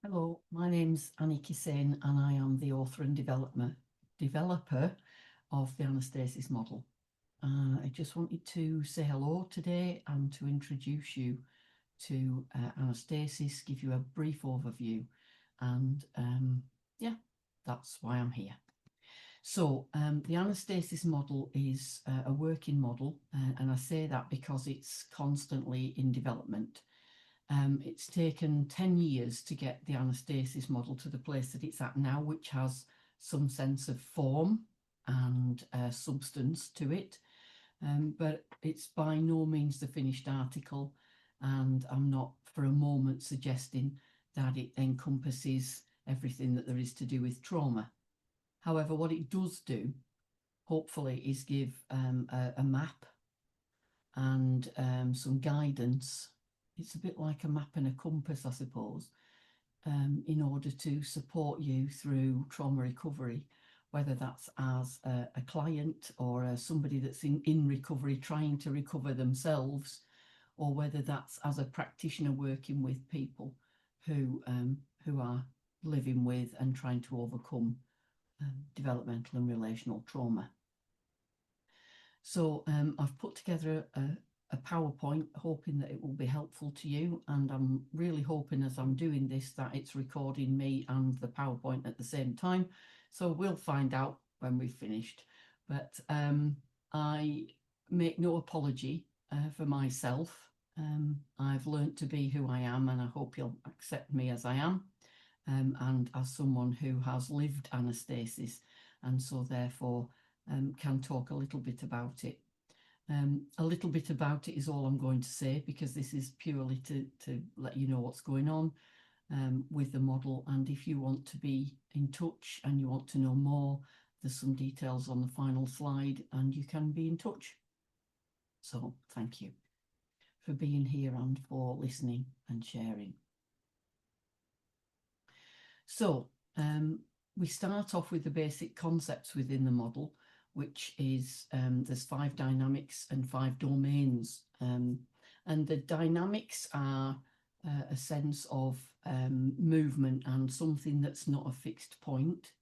Hello, my name's Anastasis and I am the author and developer of the Anastasis Model. I just wanted to say hello today and to introduce you to Anastasis, give you a brief overview, and yeah, that's why I'm here. So the Anastasis model is a working model, and I say that because it's constantly in development. It's taken 10 years to get the Anastasis model to the place that it's at now, which has some sense of form and substance to it. But it's by no means the finished article, and I'm not for a moment suggesting that it encompasses everything that there is to do with trauma. However, what it does do, hopefully, is give a map and some guidance. It's a bit like a map and a compass, I suppose, in order to support you through trauma recovery, whether that's as a client or somebody that's in recovery trying to recover themselves, or whether that's as a practitioner working with people who are living with and trying to overcome developmental and relational trauma. So I've put together a PowerPoint, hoping that it will be helpful to you, and I'm really hoping as I'm doing this that it's recording me and the PowerPoint at the same time, so we'll find out when we've finished. But I make no apology for myself. I've learnt to be who I am, and I hope you'll accept me as I am, and as someone who has lived anastasis, and so therefore can talk a little bit about it. A little bit about it is all I'm going to say, because this is purely to let you know what's going on with the model. And if you want to be in touch and you want to know more, there's some details on the final slide and you can be in touch. So thank you for being here and for listening and sharing. So we start off with the basic concepts within the model, which is there's 5 dynamics and 5 domains. And the dynamics are a sense of movement and something that's not a fixed point.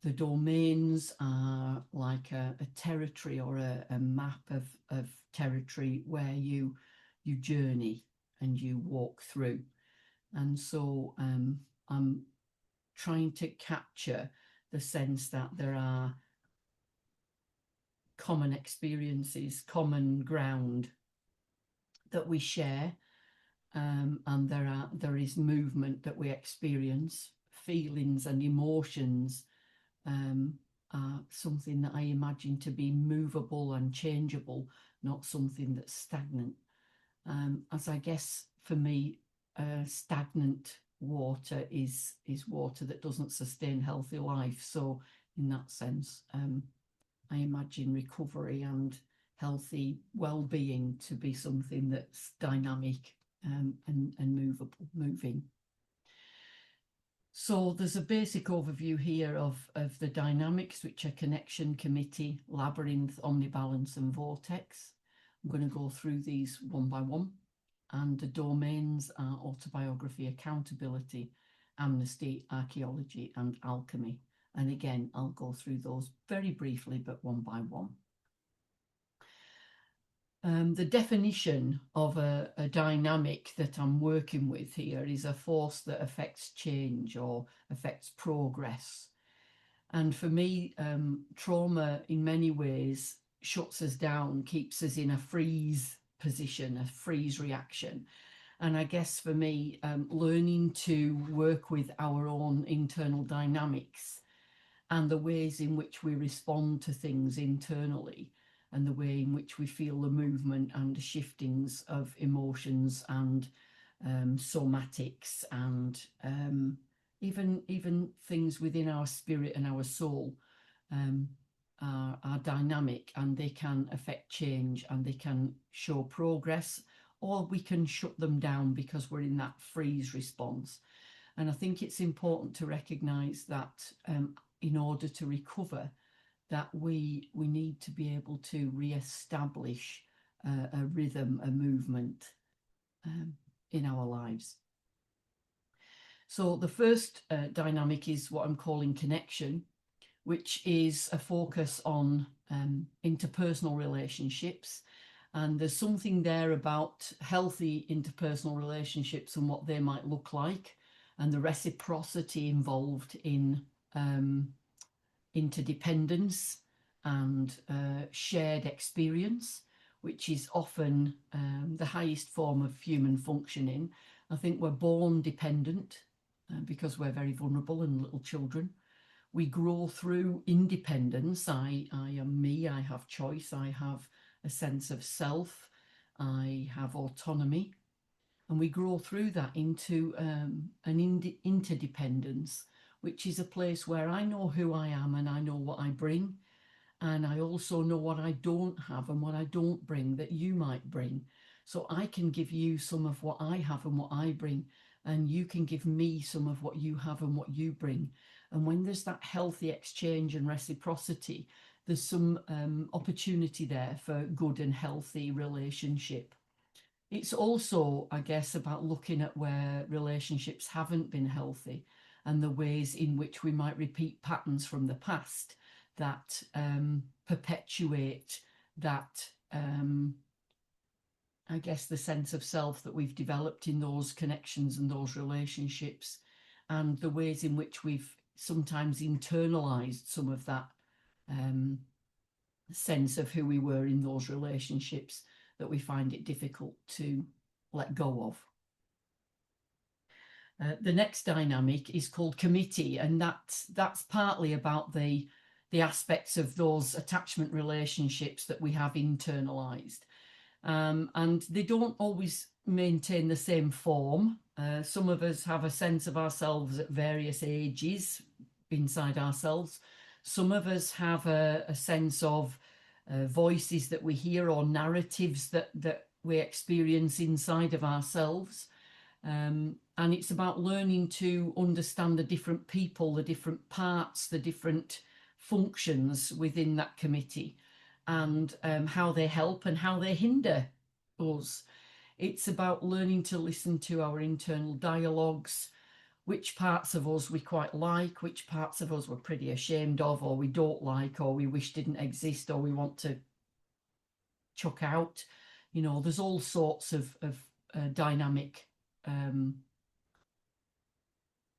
The domains are like a territory or a map of territory where you journey and you walk through. And so I'm trying to capture the sense that there are common experiences, common ground that we share, and there is movement that we experience. Feelings and emotions are something that I imagine to be movable and changeable, not something that's stagnant. As I guess for me, stagnant water is water that doesn't sustain healthy life. So in that sense, I imagine recovery and healthy well-being to be something that's dynamic and moving. So there's a basic overview here of the dynamics, which are connection, committee, labyrinth, omnibalance, and vortex. I'm going to go through these one by one. And the domains are autobiography, accountability, amnesty, archaeology, and alchemy. And again, I'll go through those very briefly, but one by one. The definition of a dynamic that I'm working with here is a force that affects change or affects progress. And for me, trauma in many ways shuts us down, keeps us in a freeze position, a freeze reaction. And I guess for me, learning to work with our own internal dynamics and the ways in which we respond to things internally, and the way in which we feel the movement and the shiftings of emotions and somatics and even things within our spirit and our soul are dynamic, and they can affect change and they can show progress, or we can shut them down because we're in that freeze response. And I think it's important to recognise that in order to recover, that we need to be able to re-establish a rhythm, a movement in our lives. So the first dynamic is what I'm calling connection, which is a focus on interpersonal relationships. And there's something there about healthy interpersonal relationships and what they might look like, and the reciprocity involved in interdependence and shared experience, which is often the highest form of human functioning. I think we're born dependent because we're very vulnerable and little children. We grow through independence. I am me, I have choice, I have a sense of self, I have autonomy. And we grow through that into an interdependence, which is a place where I know who I am and I know what I bring. And I also know what I don't have and what I don't bring that you might bring. So I can give you some of what I have and what I bring, and you can give me some of what you have and what you bring. And when there's that healthy exchange and reciprocity, there's some opportunity there for good and healthy relationship. It's also, I guess, about looking at where relationships haven't been healthy and the ways in which we might repeat patterns from the past that perpetuate that, I guess, the sense of self that we've developed in those connections and those relationships, and the ways in which we've sometimes internalized some of that sense of who we were in those relationships that we find it difficult to let go of. The next dynamic is called committee, and that's partly about the aspects of those attachment relationships that we have internalized. And they don't always maintain the same form. Some of us have a sense of ourselves at various ages inside ourselves. Some of us have a sense of voices that we hear or narratives that we experience inside of ourselves. And it's about learning to understand the different people, the different parts, the different functions within that committee, and how they help and how they hinder us. It's about learning to listen to our internal dialogues, which parts of us we quite like, which parts of us we're pretty ashamed of, or we don't like, or we wish didn't exist, or we want to chuck out. You know, there's all sorts of dynamic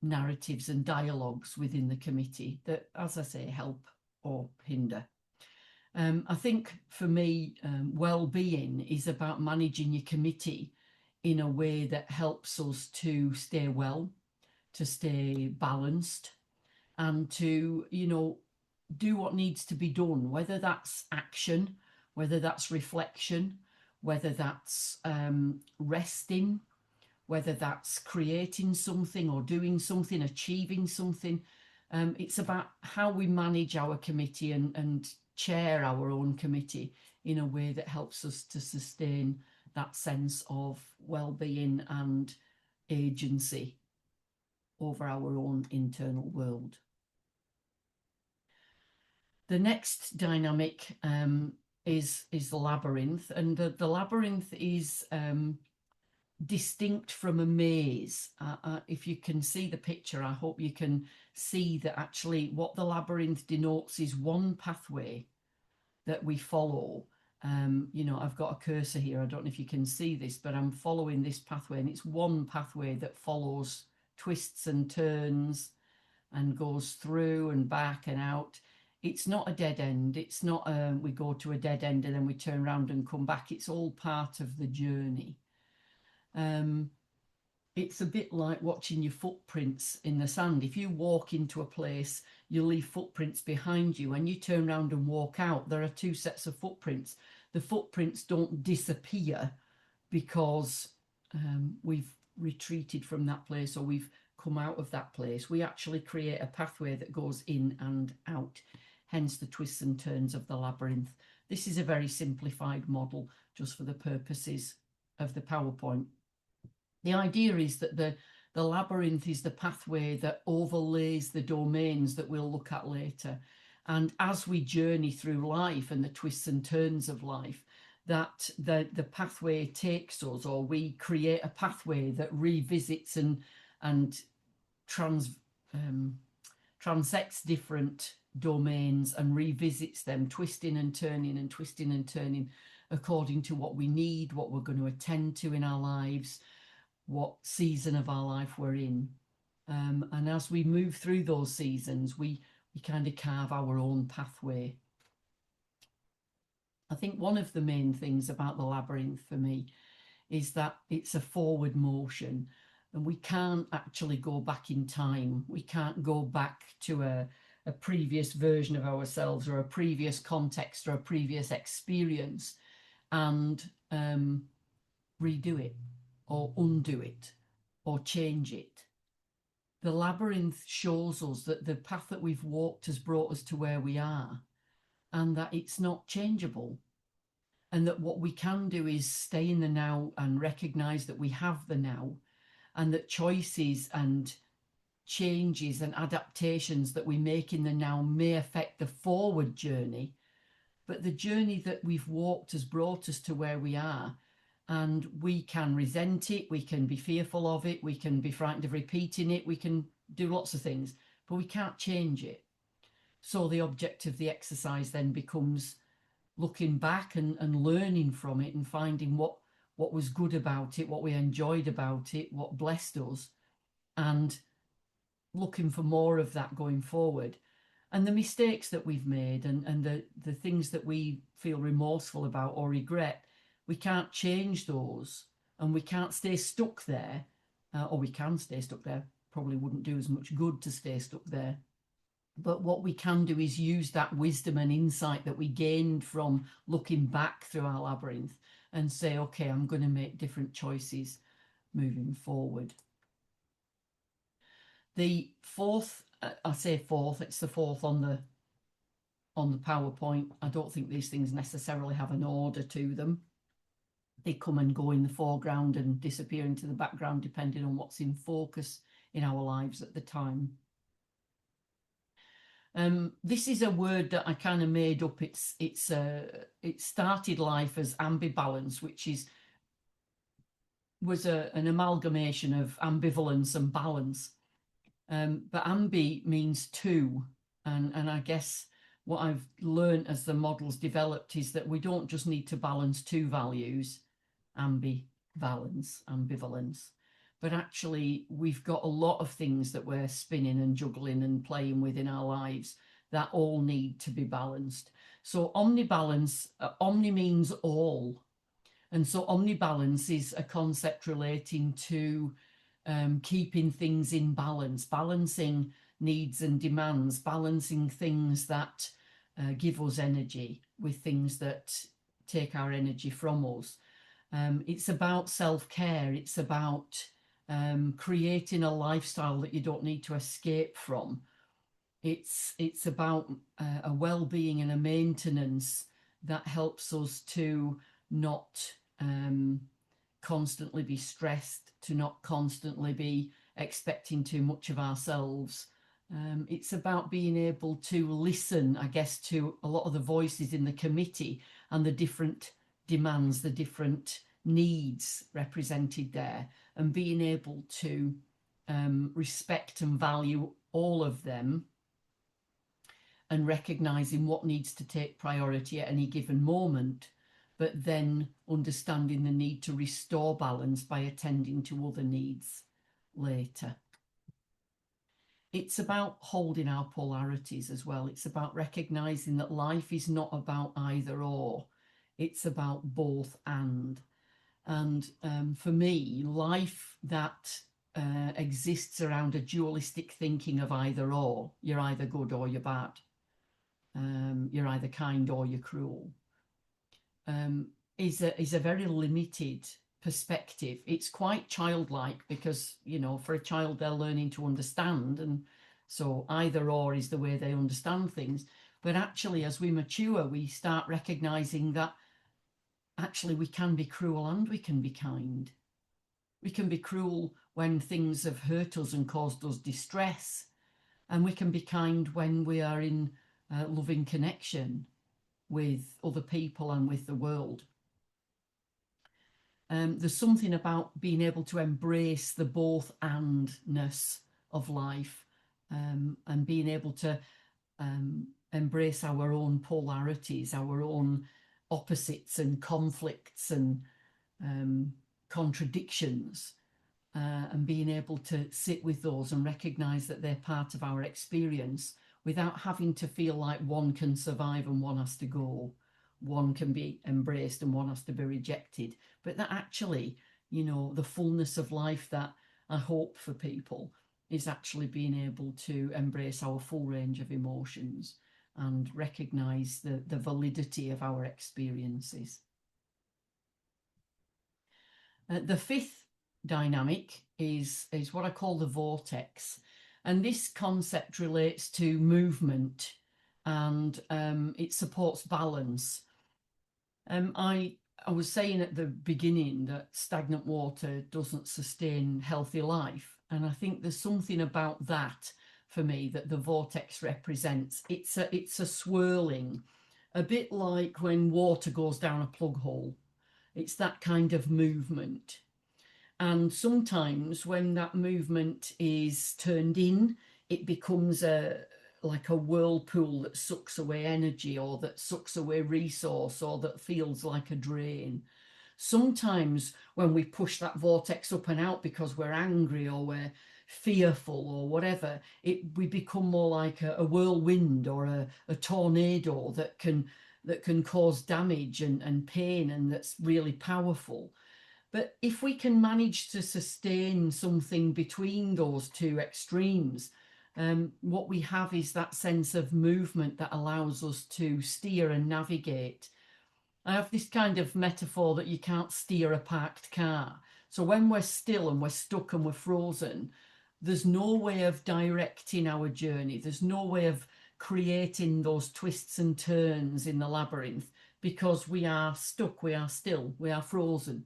narratives and dialogues within the committee that, as I say, help or hinder. I think for me, well-being is about managing your committee in a way that helps us to stay well, to stay balanced, and to, you know, do what needs to be done, whether that's action, whether that's reflection, whether that's resting, whether that's creating something or doing something, achieving something. It's about how we manage our committee and chair our own committee in a way that helps us to sustain that sense of well-being and agency over our own internal world. The next dynamic is the labyrinth, and the labyrinth is distinct from a maze. If you can see the picture, I hope you can see that actually what the labyrinth denotes is one pathway that we follow. You know, I've got a cursor here. I don't know if you can see this, but I'm following this pathway, and it's one pathway that follows twists and turns and goes through and back and out. It's not a dead end. It's not we go to a dead end and then we turn around and come back. It's all part of the journey. It's a bit like watching your footprints in the sand. If you walk into a place, you leave footprints behind you. When you turn around and walk out, there are two sets of footprints. The footprints don't disappear because we've retreated from that place or we've come out of that place. We actually create a pathway that goes in and out, hence the twists and turns of the labyrinth. This is a very simplified model just for the purposes of the PowerPoint. The idea is that the labyrinth is the pathway that overlays the domains that we'll look at later. And as we journey through life and the twists and turns of life, that the pathway takes us, or we create a pathway that revisits and transects different domains and revisits them, twisting and turning according to what we need, what we're going to attend to in our lives, what season of our life we're in. And as we move through those seasons, we kind of carve our own pathway. I think one of the main things about the labyrinth for me is that it's a forward motion, and we can't actually go back in time. We can't go back to a previous version of ourselves or a previous context or a previous experience and redo it or undo it or change it. The labyrinth shows us that the path that we've walked has brought us to where we are, and that it's not changeable. And that what we can do is stay in the now and recognize that we have the now, and that choices and changes and adaptations that we make in the now may affect the forward journey, but the journey that we've walked has brought us to where we are. And we can resent it, we can be fearful of it, we can be frightened of repeating it, we can do lots of things, but we can't change it. So the object of the exercise then becomes looking back and learning from it and finding what was good about it, what we enjoyed about it, what blessed us, and looking for more of that going forward. And the mistakes that we've made and the things that we feel remorseful about or regret, we can't change those, and we can't stay stuck there, or we can stay stuck there. Probably wouldn't do as much good to stay stuck there. But what we can do is use that wisdom and insight that we gained from looking back through our labyrinth and say, okay, I'm going to make different choices moving forward. The fourth, I say fourth, it's the fourth on the PowerPoint. I don't think these things necessarily have an order to them. They come and go in the foreground and disappear into the background depending on what's in focus in our lives at the time. This is a word that I kind of made up. It started life as ambibalance, which was an amalgamation of ambivalence and balance. But ambi means two, and I guess what I've learned as the model's developed is that we don't just need to balance two values, ambivalence, but actually we've got a lot of things that we're spinning and juggling and playing with in our lives that all need to be balanced. So omnibalance, omni means all. And so omnibalance is a concept relating to keeping things in balance, balancing needs and demands, balancing things that give us energy with things that take our energy from us. It's about self-care. It's about creating a lifestyle that you don't need to escape from. It's about a well-being and a maintenance that helps us to not constantly be stressed, to not constantly be expecting too much of ourselves. It's about being able to listen, I guess, to a lot of the voices in the committee and the different demands, the different needs represented there, and being able to respect and value all of them, and recognizing what needs to take priority at any given moment, but then understanding the need to restore balance by attending to other needs later. It's about holding our polarities as well. It's about recognizing that life is not about either or. It's about both and. And for me, life that exists around a dualistic thinking of either or, you're either good or you're bad, you're either kind or you're cruel, is a very limited perspective. It's quite childlike because, you know, for a child, they're learning to understand. And so either or is the way they understand things. But actually, as we mature, we start recognizing that actually we can be cruel and we can be kind. We can be cruel when things have hurt us and caused us distress. And we can be kind when we are in loving connection with other people and with the world. There's something about being able to embrace the both andness of life, and being able to embrace our own polarities, our own opposites and conflicts and contradictions, and being able to sit with those and recognize that they're part of our experience without having to feel like one can survive and one has to go, one can be embraced and one has to be rejected, but that actually, you know, the fullness of life that I hope for people is actually being able to embrace our full range of emotions and recognize the validity of our experiences. The fifth dynamic is what I call the vortex. And this concept relates to movement, and it supports balance. I was saying at the beginning that stagnant water doesn't sustain healthy life. And I think there's something about that for me that the vortex represents. It's a swirling, a bit like when water goes down a plug hole. It's that kind of movement. And sometimes when that movement is turned in, it becomes like a whirlpool that sucks away energy, or that sucks away resource, or that feels like a drain. Sometimes when we push that vortex up and out because we're angry or we're fearful or whatever, we become more like a whirlwind or a tornado that can cause damage and pain, and that's really powerful. But if we can manage to sustain something between those two extremes, what we have is that sense of movement that allows us to steer and navigate. I have this kind of metaphor that you can't steer a parked car. So when we're still and we're stuck and we're frozen, there's no way of directing our journey. There's no way of creating those twists and turns in the labyrinth, because we are stuck, we are still, we are frozen.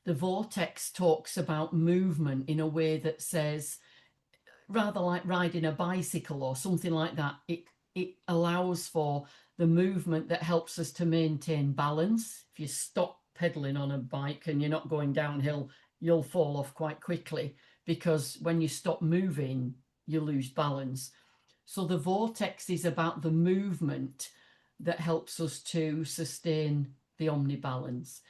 The vortex talks about movement in a way that says, rather like riding a bicycle or something like that, it allows for the movement that helps us to maintain balance. If you stop pedaling on a bike and you're not going downhill, you'll fall off quite quickly, because when you stop moving, you lose balance. So the vortex is about the movement that helps us to sustain the omnibalance.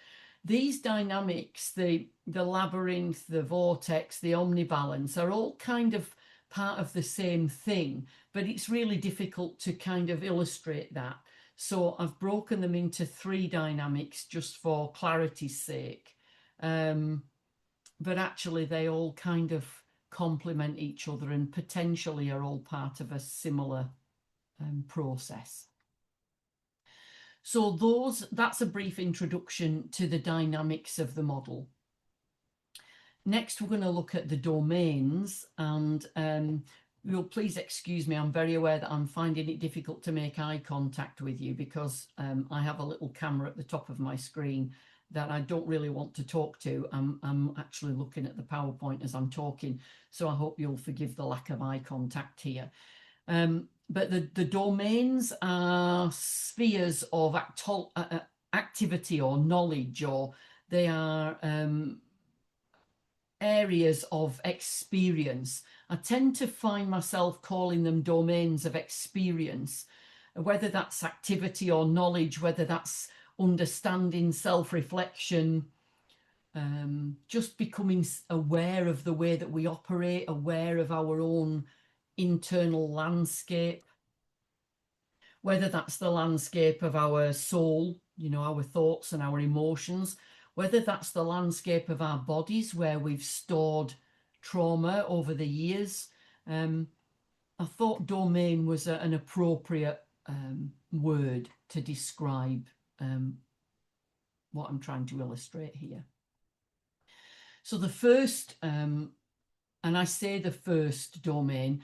These dynamics, the labyrinth, the vortex, the omnibalance, are all kind of part of the same thing, but it's really difficult to kind of illustrate that. So I've broken them into three dynamics just for clarity's sake. But actually they all kind of complement each other and potentially are all part of a similar process. So that's a brief introduction to the dynamics of the model. Next, we're going to look at the domains, and you'll please excuse me, I'm very aware that I'm finding it difficult to make eye contact with you, because I have a little camera at the top of my screen that I don't really want to talk to. I'm actually looking at the PowerPoint as I'm talking, so I hope you'll forgive the lack of eye contact here. But the domains are spheres of activity or knowledge, or they are areas of experience. I tend to find myself calling them domains of experience, whether that's activity or knowledge, whether that's understanding, self-reflection, just becoming aware of the way that we operate, aware of our own internal landscape, whether that's the landscape of our soul, you know, our thoughts and our emotions, whether that's the landscape of our bodies where we've stored trauma over the years. I thought domain was an appropriate word to describe what I'm trying to illustrate here. So the first, and I say the first domain,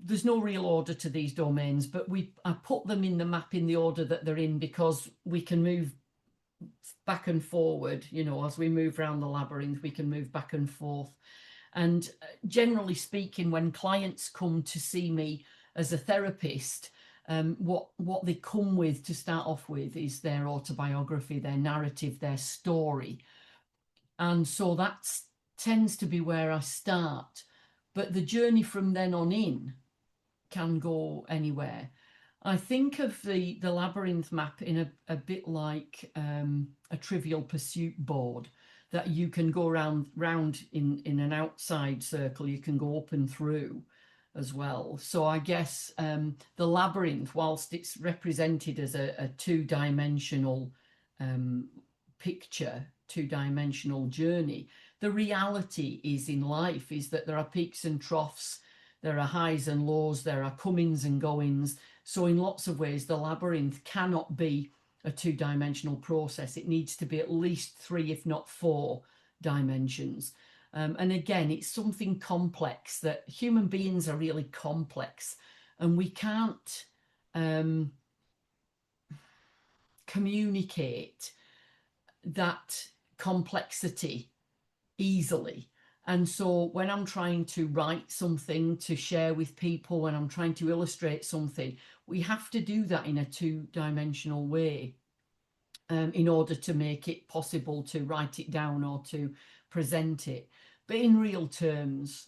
there's no real order to these domains, but I put them in the map in the order that they're in, because we can move back and forward, you know, as we move around the labyrinth, we can move back and forth. And generally speaking, when clients come to see me as a therapist, what they come with to start off with is their autobiography, their narrative, their story. And so that tends to be where I start. but the journey from then on in can go anywhere. I think of the labyrinth map in a bit like a Trivial Pursuit board, that you can go round in an outside circle, you can go up and through as well. So I guess the labyrinth, whilst it's represented as a two-dimensional picture, two-dimensional journey, the reality is in life is that there are peaks and troughs, there are highs and lows, there are comings and goings. So in lots of ways, the labyrinth cannot be a two-dimensional process. It needs to be at least 3, if not 4 dimensions. And again, it's something complex, that human beings are really complex, and we can't communicate that complexity easily. And so when I'm trying to write something to share with people, when I'm trying to illustrate something, we have to do that in a two-dimensional way in order to make it possible to write it down or to present it. But in real terms,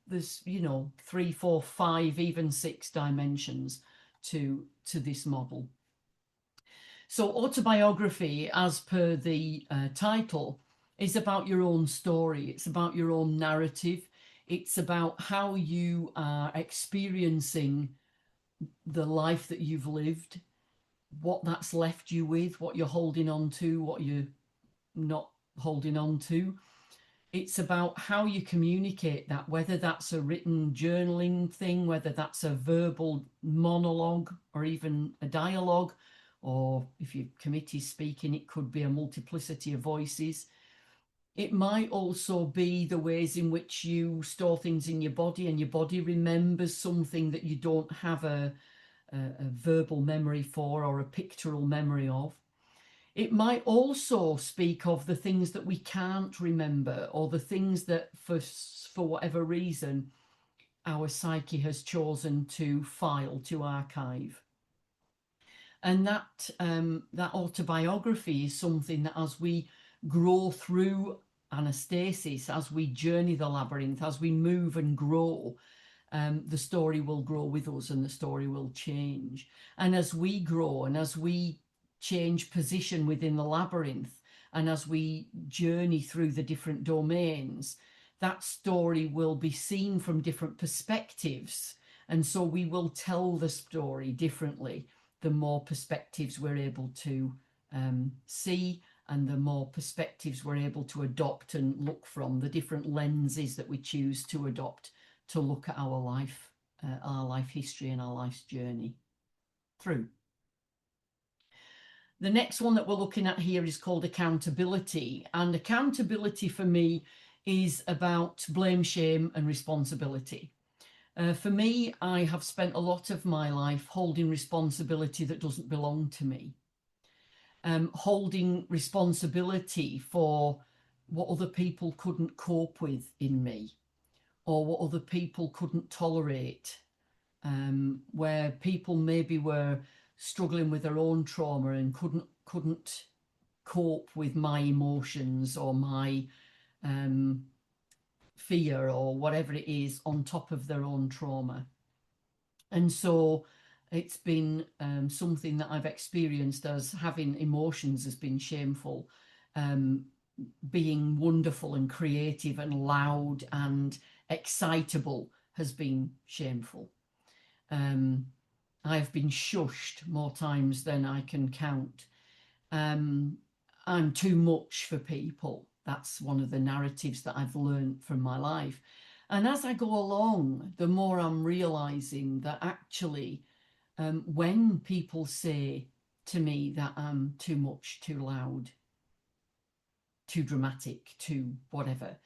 there's 3, 4, 5, even 6 dimensions to this model. So autobiography, as per the title, is about your own story. It's about your own narrative. It's about how you are experiencing the life that you've lived, what that's left you with, what you're holding on to, what you're not holding on to. It's about how you communicate that, whether that's a written journaling thing, whether that's a verbal monologue or even a dialogue, or if you're committee speaking, it could be a multiplicity of voices. It might also be the ways in which you store things in your body, and your body remembers something that you don't have a verbal memory for, or a pictorial memory of. It might also speak of the things that we can't remember, or the things that for whatever reason our psyche has chosen to file, to archive. And that autobiography is something that, as we grow through anastasis, as we journey the labyrinth, as we move and grow, the story will grow with us, and the story will change. And as we grow, and as we change position within the labyrinth, and as we journey through the different domains, that story will be seen from different perspectives. And so we will tell the story differently the more perspectives we're able to see, and the more perspectives we're able to adopt and look from, the different lenses that we choose to adopt to look at our life history and our life's journey through. The next one that we're looking at here is called accountability. And accountability for me is about blame, shame, and responsibility. For me, I have spent a lot of my life holding responsibility that doesn't belong to me. Holding responsibility for what other people couldn't cope with in me, or what other people couldn't tolerate, where people maybe were struggling with their own trauma and couldn't cope with my emotions or my fear or whatever it is on top of their own trauma. And so it's been something that I've experienced as having emotions has been shameful. Being wonderful and creative and loud and excitable has been shameful. I've been shushed more times than I can count. I'm too much for people. That's one of the narratives that I've learned from my life. And as I go along, the more I'm realizing that actually, when people say to me that I'm too much, too loud, too dramatic, too whatever,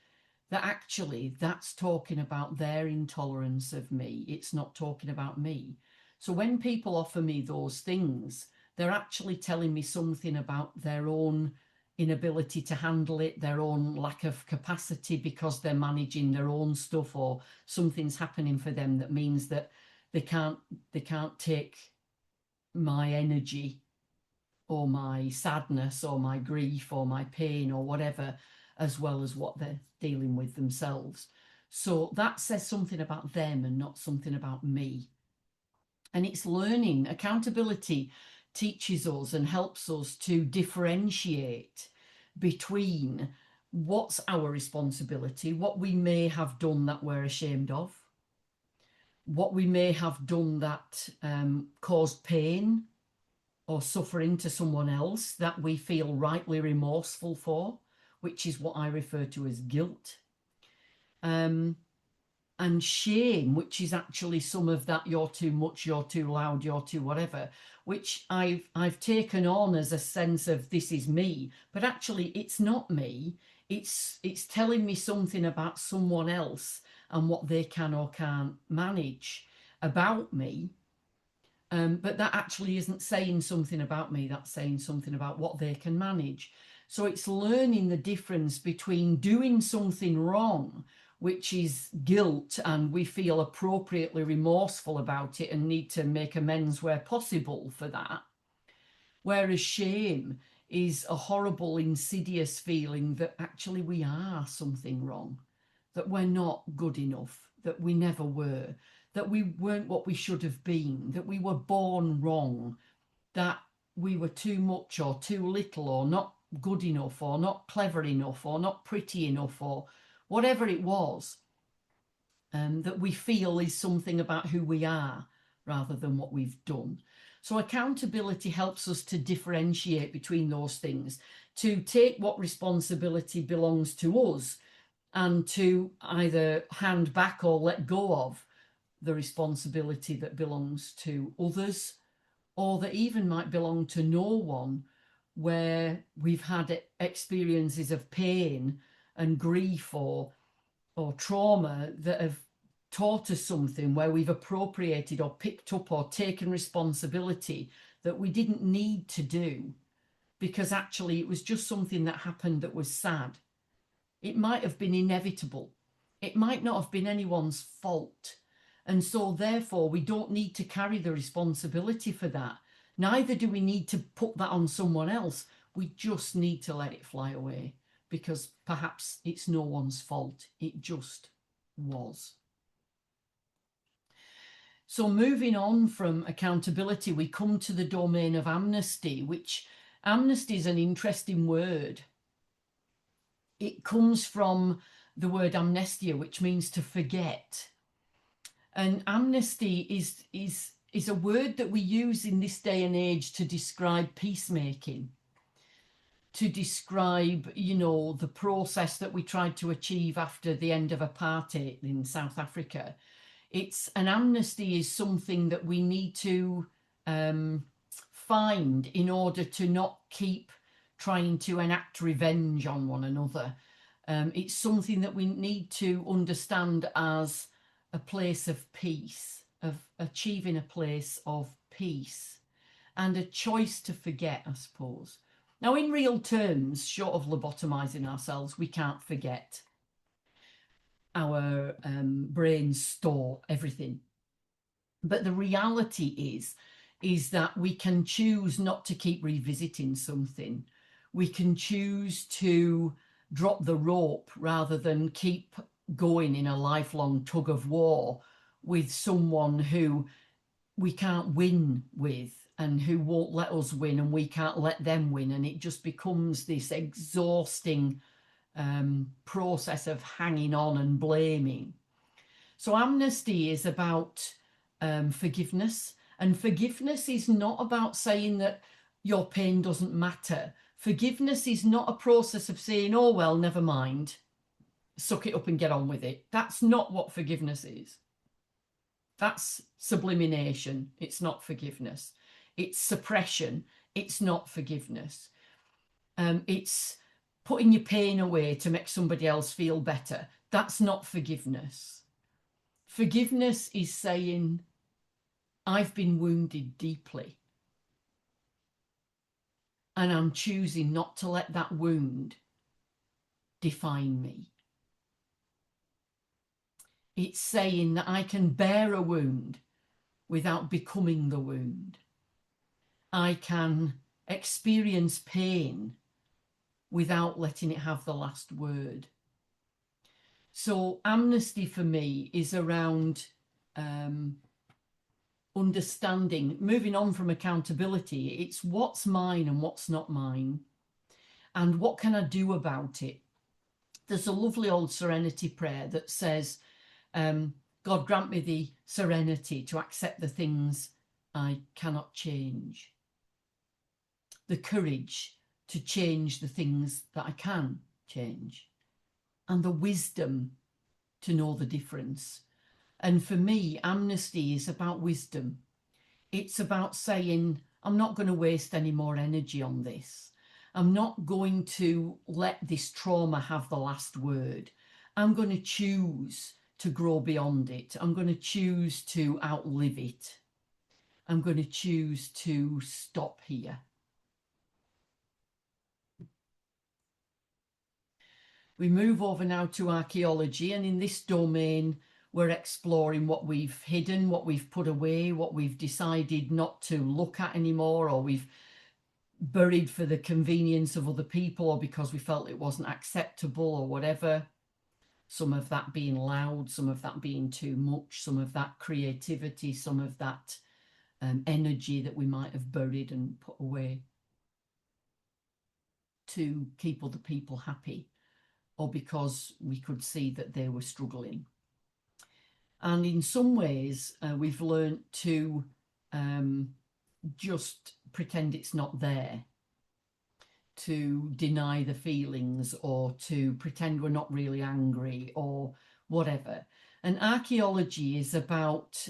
that actually that's talking about their intolerance of me. It's not talking about me. So when people offer me those things, they're actually telling me something about their own inability to handle it, their own lack of capacity because they're managing their own stuff, or something's happening for them that means that they can't take my energy or my sadness or my grief or my pain or whatever, as well as what they're dealing with themselves. So that says something about them and not something about me. And it's learning. Accountability teaches us and helps us to differentiate between what's our responsibility, what we may have done that we're ashamed of, what we may have done that caused pain or suffering to someone else that we feel rightly remorseful for, which is what I refer to as guilt. And shame, which is actually some of that you're too much, you're too loud, you're too whatever, which I've taken on as a sense of this is me, but actually it's not me. It's telling me something about someone else and what they can or can't manage about me. But that actually isn't saying something about me, that's saying something about what they can manage. So it's learning the difference between doing something wrong, which is guilt, and we feel appropriately remorseful about it and need to make amends where possible for that. Whereas shame is a horrible, insidious feeling that actually we are something wrong, that we're not good enough, that we never were, that we weren't what we should have been, that we were born wrong, that we were too much or too little or not good enough or not clever enough or not pretty enough or whatever it was, that we feel is something about who we are rather than what we've done. So accountability helps us to differentiate between those things, to take what responsibility belongs to us and to either hand back or let go of the responsibility that belongs to others, or that even might belong to no one, where we've had experiences of pain and grief or trauma that have taught us something, where we've appropriated or picked up or taken responsibility that we didn't need to do, because actually it was just something that happened that was sad. It might have been inevitable. It might not have been anyone's fault. And so therefore we don't need to carry the responsibility for that. Neither do we need to put that on someone else. We just need to let it fly away, because perhaps it's no one's fault. It just was. So moving on from accountability, we come to the domain of amnesty, which amnesty is an interesting word. It comes from the word amnestia, which means to forget. And amnesty is a word that we use in this day and age to describe peacemaking, to describe, the process that we tried to achieve after the end of apartheid in South Africa. An amnesty is something that we need to find in order to not keep trying to enact revenge on one another. It's something that we need to understand as a place of peace, of achieving a place of peace, and a choice to forget, I suppose. Now, in real terms, short of lobotomizing ourselves, we can't forget. Our brains store everything. But the reality is that we can choose not to keep revisiting something. We can choose to drop the rope rather than keep going in a lifelong tug of war with someone who we can't win with and who won't let us win, and we can't let them win. And it just becomes this exhausting process of hanging on and blaming. So amnesty is about forgiveness. And forgiveness is not about saying that your pain doesn't matter. Forgiveness is not a process of saying, oh, well, never mind, suck it up and get on with it. That's not what forgiveness is. That's sublimination. It's not forgiveness. It's suppression. It's not forgiveness. It's putting your pain away to make somebody else feel better. That's not forgiveness. Forgiveness is saying, I've been wounded deeply, and I'm choosing not to let that wound define me. It's saying that I can bear a wound without becoming the wound. I can experience pain without letting it have the last word. So amnesty for me is around understanding, moving on from accountability. It's what's mine and what's not mine, and what can I do about it. There's a lovely old serenity prayer that says, God grant me the serenity to accept the things I cannot change, the courage to change the things that I can change, and the wisdom to know the difference. And for me, amnesty is about wisdom. It's about saying, I'm not going to waste any more energy on this. I'm not going to let this trauma have the last word. I'm going to choose to grow beyond it. I'm going to choose to outlive it. I'm going to choose to stop here. We move over now to archaeology, and in this domain, we're exploring what we've hidden, what we've put away, what we've decided not to look at anymore, or we've buried for the convenience of other people, or because we felt it wasn't acceptable or whatever. Some of that being loud, some of that being too much, some of that creativity, some of that energy that we might have buried and put away to keep other people happy, or because we could see that they were struggling. And in some ways, we've learned to just pretend it's not there, to deny the feelings, or to pretend we're not really angry or whatever. And archaeology is about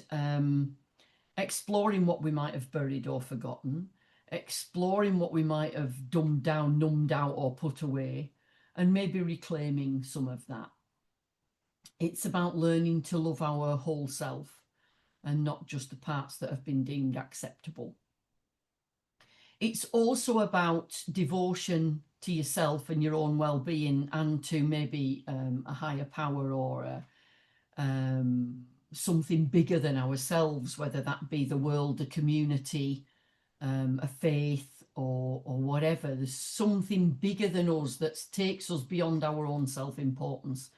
exploring what we might have buried or forgotten, exploring what we might have dumbed down, numbed out, or put away, and maybe reclaiming some of that. It's about learning to love our whole self and not just the parts that have been deemed acceptable. It's also about devotion to yourself and your own well-being, and to maybe a higher power, or something bigger than ourselves, whether that be the world, the community, a faith, or whatever. There's something bigger than us that takes us beyond our own self-importance,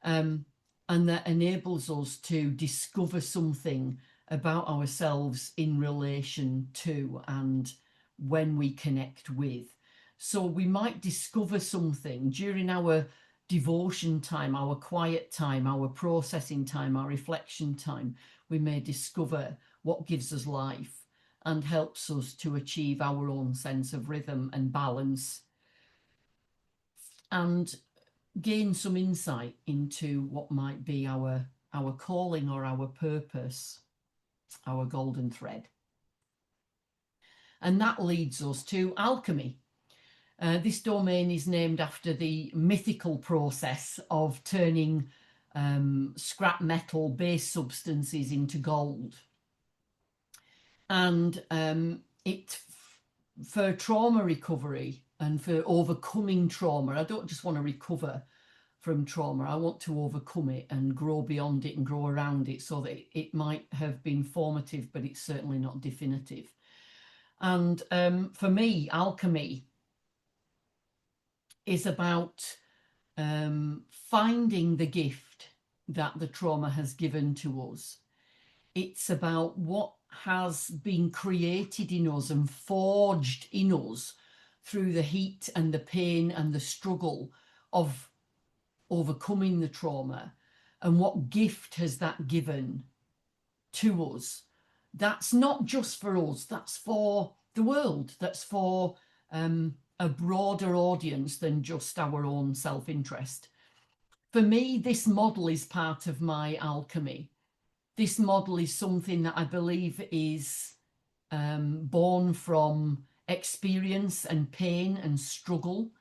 and that enables us to discover something about ourselves in relation to and when we connect with. So we might discover something during our devotion time, our quiet time, our processing time, our reflection time. We may discover what gives us life and helps us to achieve our own sense of rhythm and balance, and gain some insight into what might be our calling or our purpose, our golden thread. And that leads us to alchemy. This domain is named after the mythical process of turning scrap metal base substances into gold. And for trauma recovery and for overcoming trauma, I don't just want to recover from trauma, I want to overcome it and grow beyond it and grow around it, so that it might have been formative, but it's certainly not definitive. And for me, alchemy is about finding the gift that the trauma has given to us. It's about what has been created in us and forged in us through the heat and the pain and the struggle of overcoming the trauma, and what gift has that given to us. That's not just for us, that's for the world, that's for a broader audience than just our own self-interest. For me, this model is part of my alchemy. This model is something that I believe is born from experience and pain and struggle.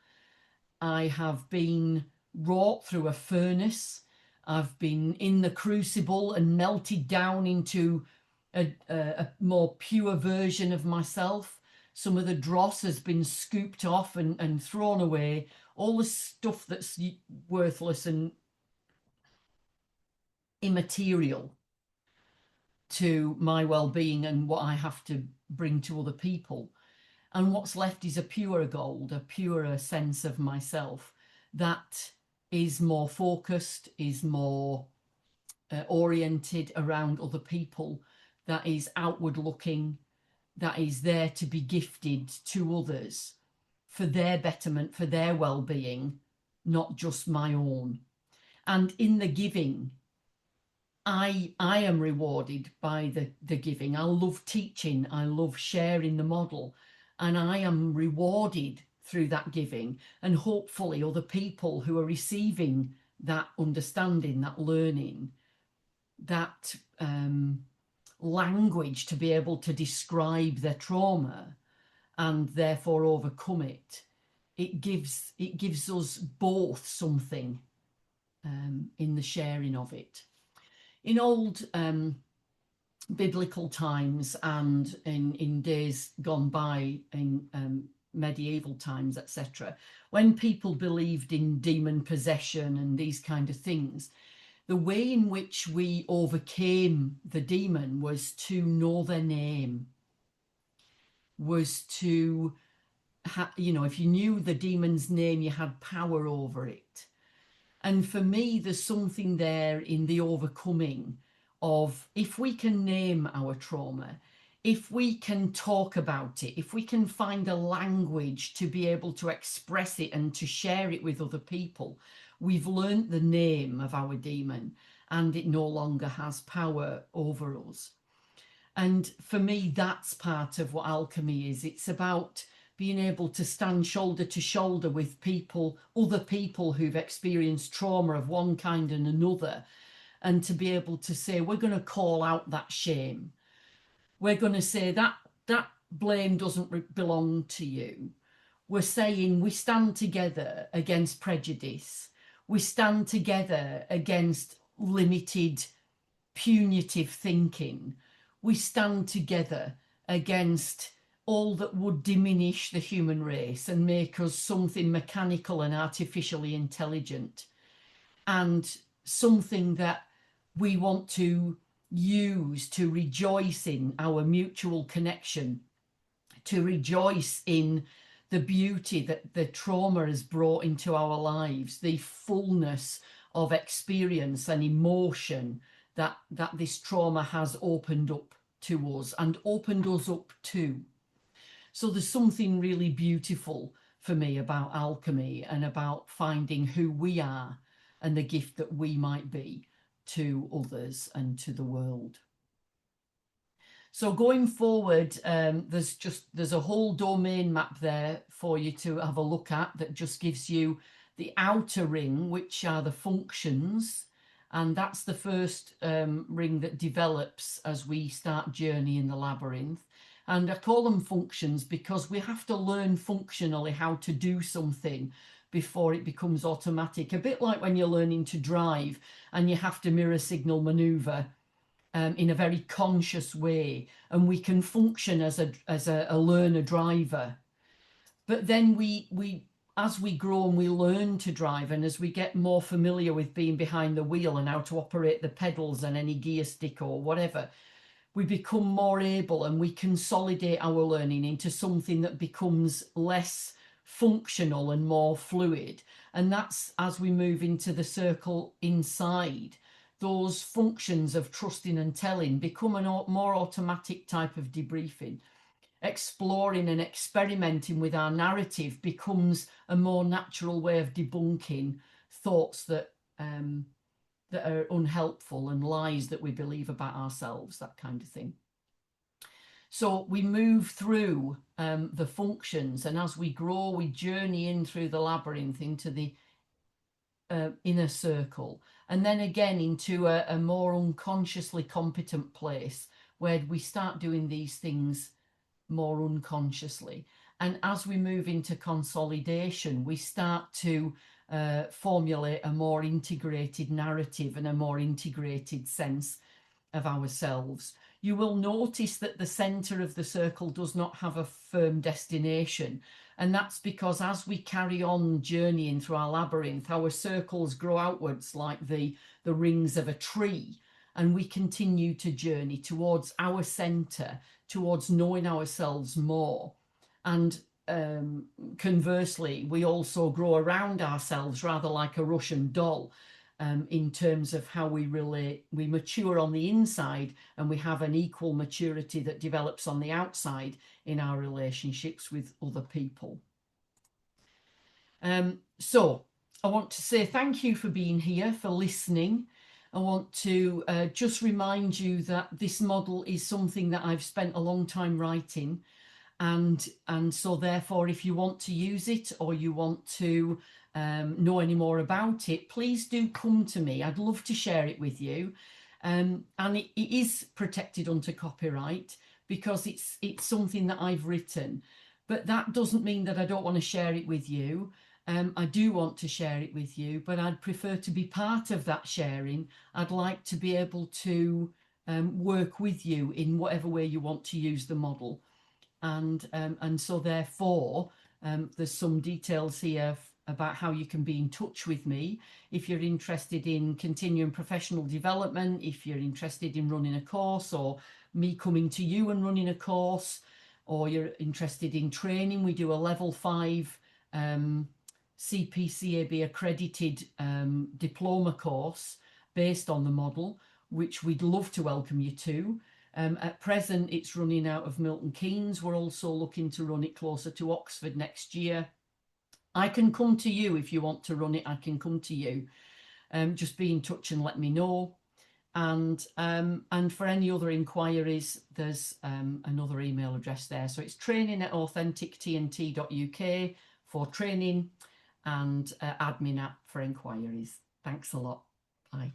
I have been wrought through a furnace. I've been in the crucible and melted down into a more pure version of myself. Some of the dross has been scooped off and thrown away. All the stuff that's worthless and immaterial to my well-being and what I have to bring to other people. And what's left is a purer gold, a purer sense of myself that is more focused, is more oriented around other people, that is outward looking, that is there to be gifted to others for their betterment, for their well-being, not just my own. And in the giving, I am rewarded by the giving. I love teaching, I love sharing the model, and I am rewarded through that giving. And hopefully other people who are receiving that understanding, that learning, that language to be able to describe their trauma and therefore overcome it, it gives us both something in the sharing of it. In old biblical times and in days gone by, in medieval times, etc., when people believed in demon possession and these kind of things, the way in which we overcame the demon was to know their name, was to, if you knew the demon's name, you had power over it. And for me, there's something there in the overcoming of, if we can name our trauma, if we can talk about it, if we can find a language to be able to express it and to share it with other people, we've learnt the name of our demon and it no longer has power over us. And for me, that's part of what alchemy is. It's about being able to stand shoulder to shoulder with people, other people who've experienced trauma of one kind and another, and to be able to say, we're going to call out that shame. We're going to say that blame doesn't belong to you. We're saying we stand together against prejudice. We stand together against limited, punitive thinking. We stand together against all that would diminish the human race and make us something mechanical and artificially intelligent, and something that we want to use to rejoice in our mutual connection, to rejoice in the beauty that the trauma has brought into our lives, the fullness of experience and emotion that this trauma has opened up to us and opened us up to. So there's something really beautiful for me about alchemy and about finding who we are and the gift that we might be to others and to the world. So going forward, there's a whole domain map there for you to have a look at that just gives you the outer ring, which are the functions. And that's the first ring that develops as we start journeying the labyrinth. And I call them functions because we have to learn functionally how to do something before it becomes automatic. A bit like when you're learning to drive and you have to mirror signal maneuver in a very conscious way. And we can function as a learner driver. But then we as we grow and we learn to drive, and as we get more familiar with being behind the wheel and how to operate the pedals and any gear stick or whatever, we become more able and we consolidate our learning into something that becomes less functional and more fluid. And that's as we move into the circle inside. Those functions of trusting and telling become a more automatic type of debriefing. Exploring and experimenting with our narrative becomes a more natural way of debunking thoughts that are unhelpful and lies that we believe about ourselves, that kind of thing. So we move through the functions, and as we grow, we journey in through the labyrinth into the inner circle, and then again into a more unconsciously competent place where we start doing these things more unconsciously. And as we move into consolidation, we start to formulate a more integrated narrative and a more integrated sense of ourselves. You will notice that the center of the circle does not have a firm destination. And that's because as we carry on journeying through our labyrinth, our circles grow outwards like the rings of a tree. And we continue to journey towards our center, towards knowing ourselves more. And conversely, we also grow around ourselves rather like a Russian doll. In terms of how we relate, we mature on the inside and we have an equal maturity that develops on the outside in our relationships with other people. So I want to say thank you for being here, for listening. I want to just remind you that this model is something that I've spent a long time writing. And so therefore, if you want to use it or you want to know any more about it, please do come to me. I'd love to share it with you. And it is protected under copyright because it's something that I've written. But that doesn't mean that I don't want to share it with you. I do want to share it with you, but I'd prefer to be part of that sharing. I'd like to be able to work with you in whatever way you want to use the model. And so therefore, there's some details here about how you can be in touch with me. If you're interested in continuing professional development, if you're interested in running a course or me coming to you and running a course, or you're interested in training, we do a level 5 CPCAB accredited diploma course based on the model, which we'd love to welcome you to. At present, it's running out of Milton Keynes. We're also looking to run it closer to Oxford next year. I can come to you if you want to run it. I can come to you. Just be in touch and let me know. And for any other inquiries, there's another email address there. So it's training@authentictnt.uk for training and admin for inquiries. Thanks a lot. Bye.